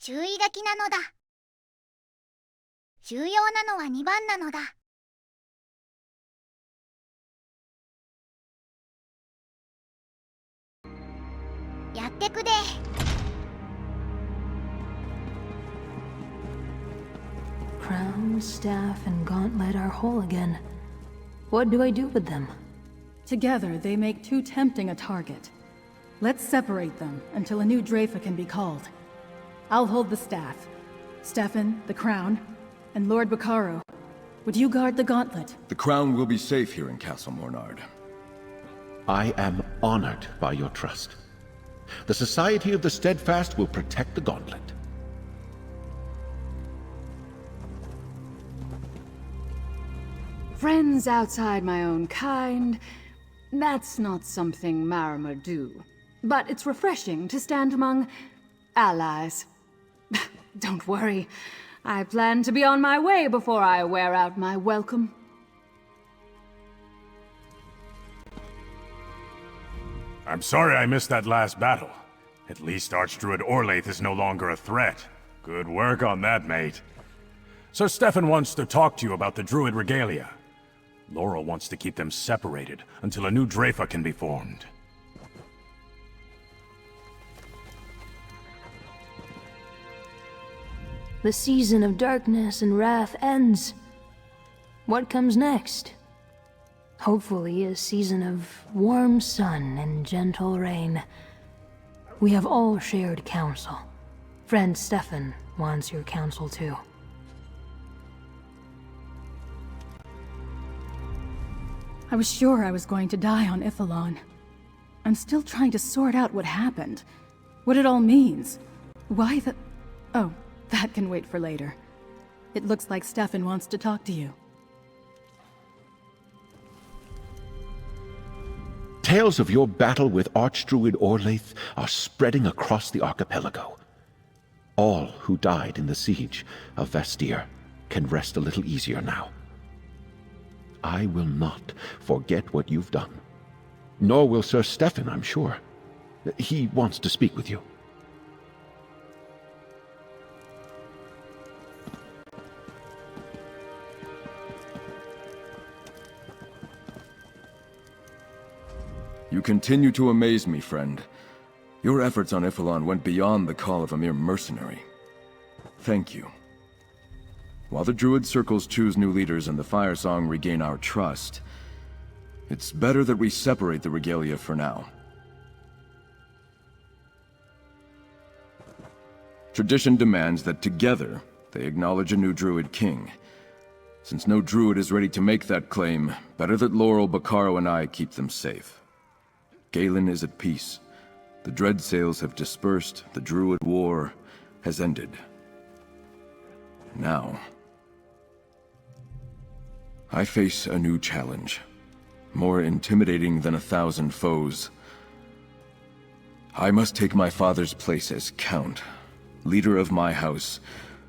注意書きなのだ。重要なのは2番なのだ。やってくで。Crown, staff, and gauntlet are whole again. What do I do with them? Together, they make too tempting a target. Let's separate them until a new Drafa can be called. I'll hold the staff. Stefan, the crown, and Lord Bacaro. Would you guard the gauntlet? The crown will be safe here in Castle Mornard. I am honored by your trust. The Society of the Steadfast will protect the gauntlet. Friends outside my own kind, that's not something Mariner do. But it's refreshing to stand among allies. Don't worry, I plan to be on my way before I wear out my welcome. I'm sorry I missed that last battle. At least Archdruid Orlaith is no longer a threat. Good work on that, mate. Sir Stefan wants to talk to you about the Druid regalia. Laurel wants to keep them separated until a new Drafa can be formed. The season of darkness and wrath ends. What comes next? Hopefully a season of warm sun and gentle rain. We have all shared counsel. Friend Stefan wants your counsel too. I was sure I was going to die on Ithilon. I'm still trying to sort out what happened. What it all means. Why the... Oh, that can wait for later. It looks like Stefan wants to talk to you. Tales of your battle with Archdruid Orlaith are spreading across the archipelago. All who died in the siege of Vestir can rest a little easier now. I will not forget what you've done. Nor will Sir Stefan, I'm sure. He wants to speak with you. You continue to amaze me, friend. Your efforts on Ithilon went beyond the call of a mere mercenary. Thank you. While the Druid circles choose new leaders and the Fire Song regain our trust, it's better that we separate the regalia for now. Tradition demands that together they acknowledge a new Druid king. Since no Druid is ready to make that claim, better that Laurel, Bacaro, and I keep them safe. Galen is at peace. The dread sails have dispersed, the Druid war has ended. Now, I face a new challenge, more intimidating than 1,000 foes. I must take my father's place as Count, leader of my house,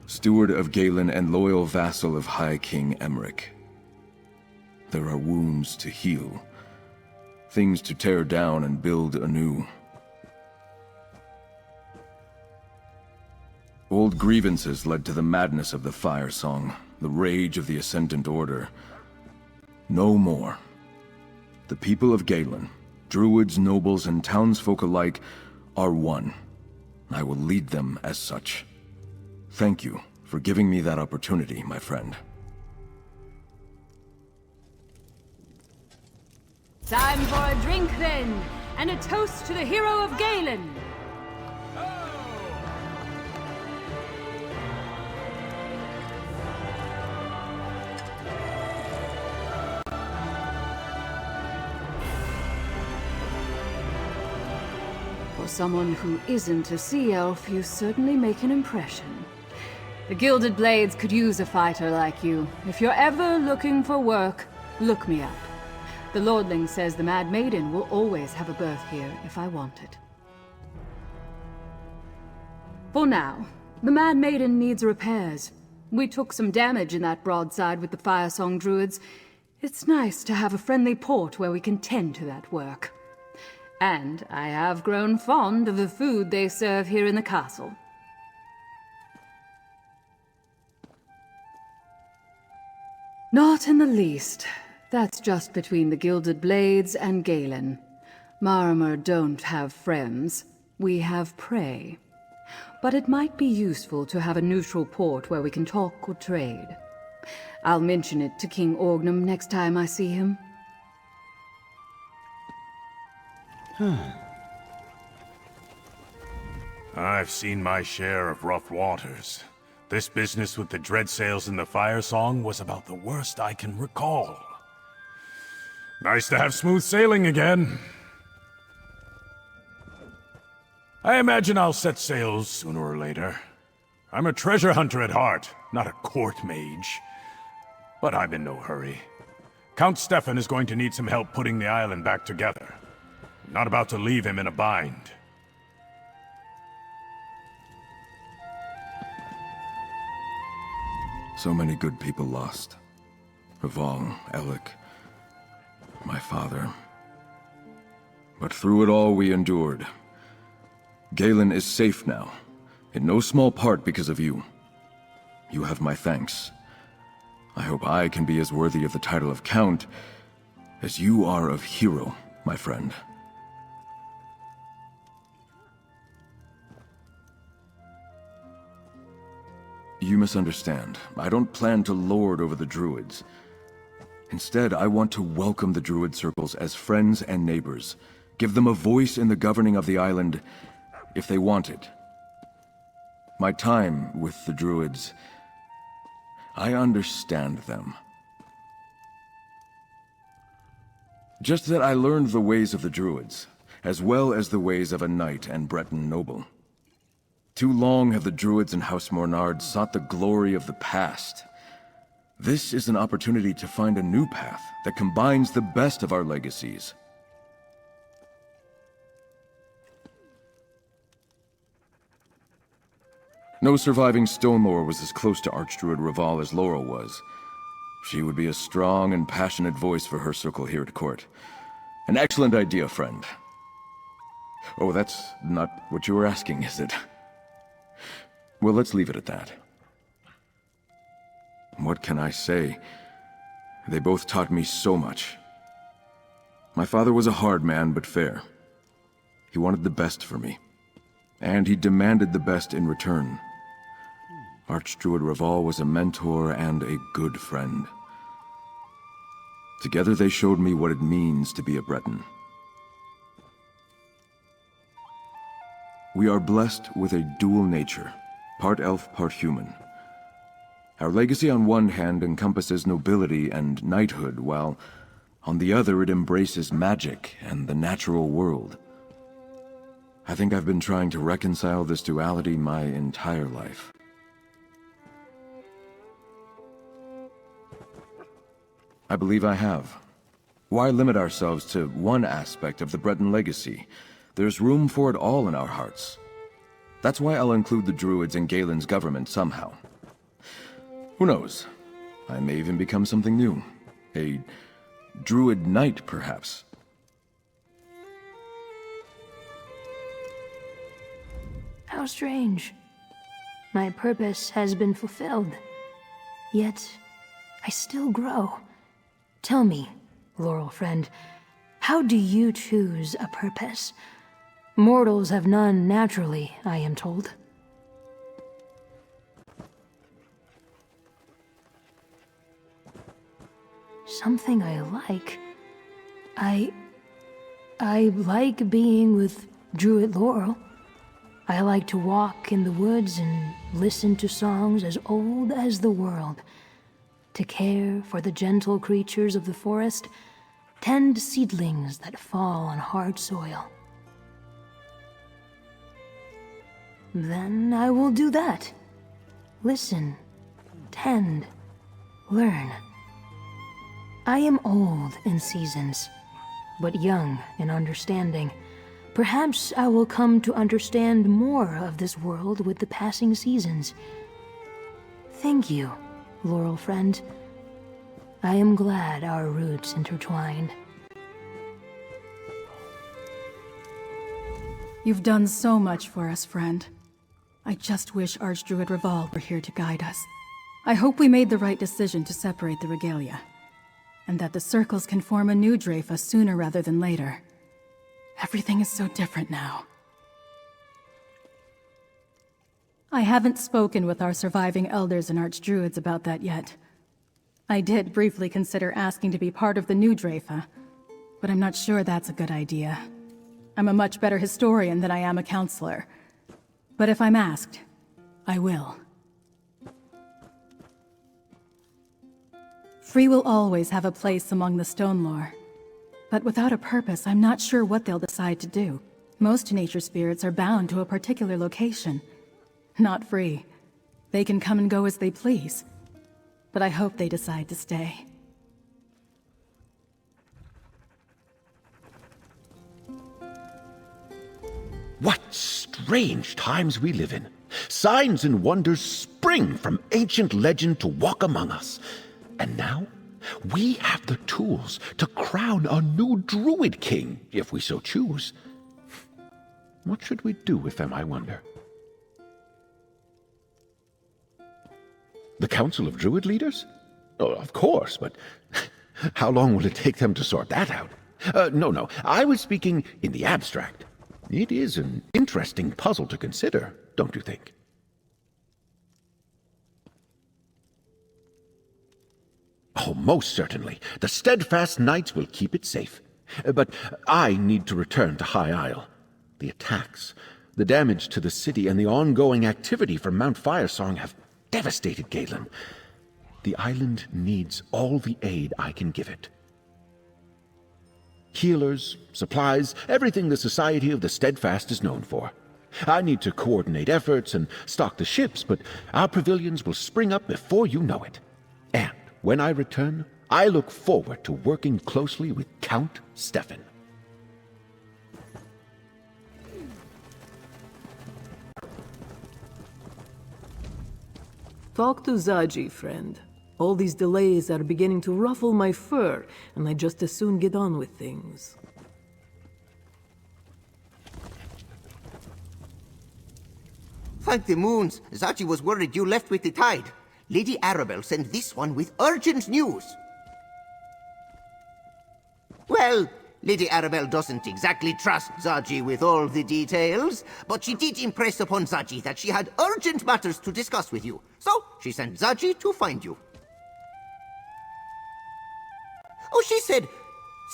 steward of Galen, and loyal vassal of High King Emmerich. There are wounds to heal, things to tear down and build anew. Old grievances led to the madness of the Fire Song, the rage of the Ascendant Order. No more. The people of Galen, druids, nobles, and townsfolk alike, are one. I will lead them as such. Thank you for giving me that opportunity, my friend. Time for a drink then, and a toast to the hero of Galen. For someone who isn't a sea elf, you certainly make an impression. The Gilded Blades could use a fighter like you. If you're ever looking for work, look me up. The Lordling says the Mad Maiden will always have a berth here if I want it. For now, the Mad Maiden needs repairs. We took some damage in that broadside with the Fire Song Druids. It's nice to have a friendly port where we can tend to that work. And I have grown fond of the food they serve here in the castle. Not in the least. That's just between the Gilded Blades and Galen. Marimer don't have friends. We have prey. But it might be useful to have a neutral port where we can talk or trade. I'll mention it to King Orgnum next time I see him. I've seen my share of rough waters. This business with the dread sails and the fire song was about the worst I can recall. Nice to have smooth sailing again. I imagine I'll set sails sooner or later. I'm a treasure hunter at heart, not a court mage. But I'm in no hurry. Count Stefan is going to need some help putting the island back together. I'm not about to leave him in a bind. So many good people lost. Raval, Alec, my father. But through it all we endured. Galen is safe now, in no small part because of you. You have my thanks. I hope I can be as worthy of the title of Count as you are of hero, my friend. You misunderstand. I don't plan to lord over the Druids. Instead, I want to welcome the Druid circles as friends and neighbors. Give them a voice in the governing of the island, if they want it. My time with the Druids, I understand them. Just that I learned the ways of the Druids, as well as the ways of a knight and Breton noble. Too long have the Druids and House Mornard sought the glory of the past. This is an opportunity to find a new path that combines the best of our legacies. No surviving Stonelore was as close to Archdruid Raval as Laurel was. She would be a strong and passionate voice for her circle here at court. An excellent idea, friend. Oh, that's not what you were asking, is it? Well, let's leave it at that. What can I say? They both taught me so much. My father was a hard man, but fair. He wanted the best for me. And he demanded the best in return. Archdruid Raval was a mentor and a good friend. Together they showed me what it means to be a Breton. We are blessed with a dual nature, part elf, part human. Our legacy on one hand encompasses nobility and knighthood, while on the other it embraces magic and the natural world. I think I've been trying to reconcile this duality my entire life. I believe I have. Why limit ourselves to one aspect of the Breton legacy? There's room for it all in our hearts. That's why I'll include the Druids in Galen's government somehow. Who knows? I may even become something new. A Druid Knight, perhaps. How strange. My purpose has been fulfilled. Yet, I still grow. Tell me, Laurel friend, how do you choose a purpose? Mortals have none naturally, I am told. Something I like. I like being with Druid Laurel. I like to walk in the woods and listen to songs as old as the world. To care for the gentle creatures of the forest, tend seedlings that fall on hard soil. Then I will do that. Listen, tend, learn. I am old in seasons, but young in understanding. Perhaps I will come to understand more of this world with the passing seasons. Thank you, Laurel friend. I am glad our roots intertwined. You've done so much for us, friend. I just wish Archdruid Raval were here to guide us. I hope we made the right decision to separate the regalia, and that the circles can form a new Dreyfa sooner rather than later. Everything is so different now. I haven't spoken with our surviving elders and archdruids about that yet. I did briefly consider asking to be part of the new Dreyfa, but I'm not sure that's a good idea. I'm a much better historian than I am a counselor. But if I'm asked, I will. Free will always have a place among the stone lore. But without a purpose, I'm not sure what they'll decide to do. Most nature spirits are bound to a particular location. Not Free. They can come and go as they please. But I hope they decide to stay. What strange times we live in. Signs and wonders spring from ancient legend to walk among us. And now, we have the tools to crown a new druid king, if we so choose. What should we do with them, I wonder? The Council of Druid Leaders? Oh, of course, but how long will it take them to sort that out? No, I was speaking in the abstract. It is an interesting puzzle to consider, don't you think? Oh, most certainly. The steadfast knights will keep it safe. But I need to return to High Isle. The attacks, the damage to the city, and the ongoing activity from Mount Firesong have devastated Galen. The island needs all the aid I can give it. Healers, supplies, everything the Society of the Steadfast is known for. I need to coordinate efforts and stock the ships, but our pavilions will spring up before you know it. And when I return, I look forward to working closely with Count Stefan. Talk to Zaji, friend. All these delays are beginning to ruffle my fur, and I'd just as soon get on with things. Thank the moons. Zaji was worried you left with the tide. Lady Arabelle sent this one with urgent news. Well, Lady Arabelle doesn't exactly trust Zaji with all the details, but she did impress upon Zaji that she had urgent matters to discuss with you. So, she sent Zaji to find you. Oh, she said,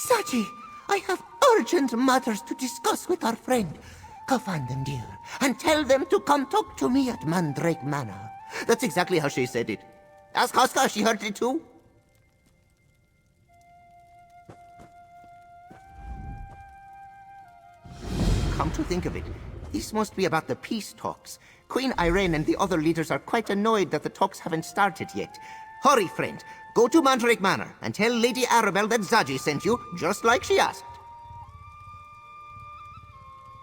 Zaji, I have urgent matters to discuss with our friend. Go find them, dear, and tell them to come talk to me at Mandrake Manor. That's exactly how she said it. Ask Haska, she heard it too. Come to think of it, this must be about the peace talks. Queen Irene and the other leaders are quite annoyed that the talks haven't started yet. Hurry, friend. Go to Mandrake Manor and tell Lady Arabelle that Zaji sent you, just like she asked.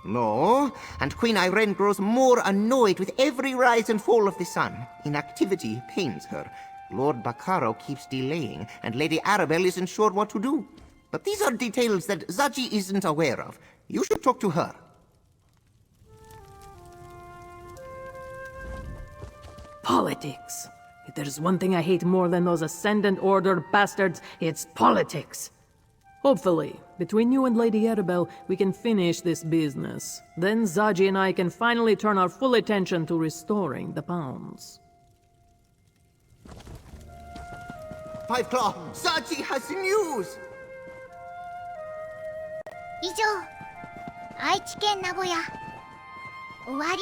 No, and Queen Irene grows more annoyed with every rise and fall of the sun. Inactivity pains her. Lord Bacaro keeps delaying, and Lady Arabelle isn't sure what to do. But these are details that Zaji isn't aware of. You should talk to her. Politics. If there's one thing I hate more than those Ascendant Order bastards, it's politics. Hopefully, between you and Lady Arabelle, we can finish this business. Then Zaji and I can finally turn our full attention to restoring the pounds. Five Claw, Zaji has news! 以上、愛知県名古屋終わり。